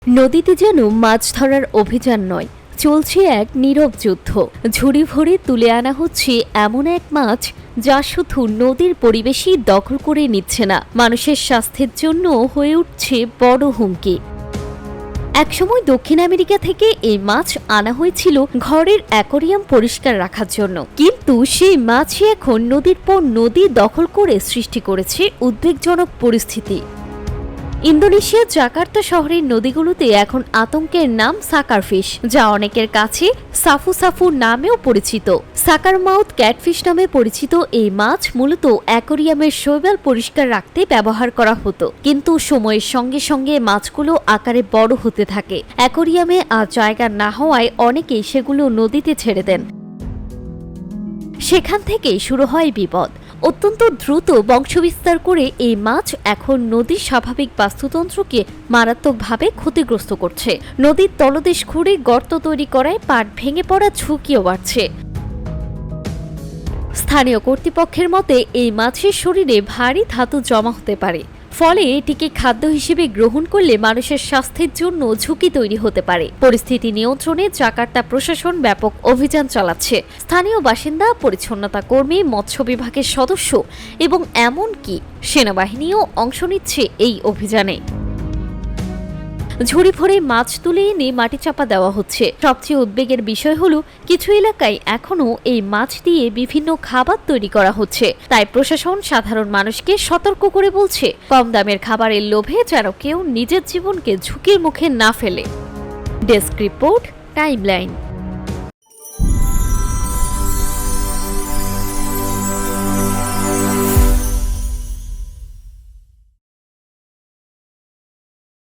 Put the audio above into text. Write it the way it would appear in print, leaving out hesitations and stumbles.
নদীতে যেন মাছ ধরার অভিযান নয়, চলছে এক নীরব যুদ্ধ। ঝুড়ি ভরে তুলে আনা হচ্ছে এমন এক মাছ যা শুধু নদীর পরিবেশই দখল করে নিচ্ছে না, মানুষের স্বাস্থ্যের জন্য হয়ে উঠছে বড় হুমকি। একসময় দক্ষিণ আমেরিকা থেকে এই মাছ আনা হয়েছিল ঘরের অ্যাকোরিয়াম পরিষ্কার রাখার জন্য, কিন্তু সেই মাছই এখন নদীর পর নদী দখল করে সৃষ্টি করেছে উদ্বেগজনক পরিস্থিতি। ইন্দোনেশিয়ার জাকার্তা শহরের নদীগুলোতে এখন আতঙ্কের নাম সাকারফিশ, যা অনেকের কাছে সাফু সাফু নামেও পরিচিত। সাকারমাউথ ক্যাটফিশ নামে পরিচিত এই মাছ মূলত অ্যাকোরিয়ামের শৈবাল পরিষ্কার রাখতে ব্যবহার করা হতো, কিন্তু সময়ের সঙ্গে সঙ্গে মাছগুলো আকারে বড় হতে থাকে। অ্যাকোরিয়ামে আর জায়গা না হওয়ায় অনেকেই সেগুলো নদীতে ছেড়ে দেন। সেখান থেকেই শুরু হয় বিপদ। অত্যন্ত দ্রুত বংশবিস্তার করে এই মাছ এখন নদীর স্বাভাবিক বাস্তুতন্ত্রকে মারাত্মকভাবে ক্ষতিগ্রস্ত করছে। নদীর তলদেশ খুঁড়ে গর্ত তৈরি করায় পাট ভেঙে পড়ার ঝুঁকিও বাড়ছে। স্থানীয় কর্তৃপক্ষের মতে এই মাছের শরীরে ভারী ধাতু জমা হতে পারে, ফলে এটিকে খাদ্য হিসেবে গ্রহণ করলে মানুষের স্বাস্থ্যের জন্য ঝুঁকি তৈরি হতে পারে। পরিস্থিতি নিয়ন্ত্রণে জাকার্তা প্রশাসন ব্যাপক অভিযান চালাচ্ছে। স্থানীয় বাসিন্দা, পরিচ্ছন্নতা কর্মী, মৎস্য বিভাগের সদস্য এবং এমনকি সেনাবাহিনীও অংশ নিচ্ছে এই অভিযানে। ঝুড়ি ভরে মাছ তুলে এনে মাটি চাপা দেওয়া হচ্ছে। সবচেয়ে উদ্বেগের বিষয় হলো কিছু এলাকায় এখনও এই মাছ দিয়ে বিভিন্ন খাবার তৈরি করা হচ্ছে। তাই প্রশাসন সাধারণ মানুষকে সতর্ক করে বলছে, কম দামের খাবারের লোভে যেন কেউ নিজের জীবনকে ঝুঁকির মুখে না ফেলে। Desk report, timeline.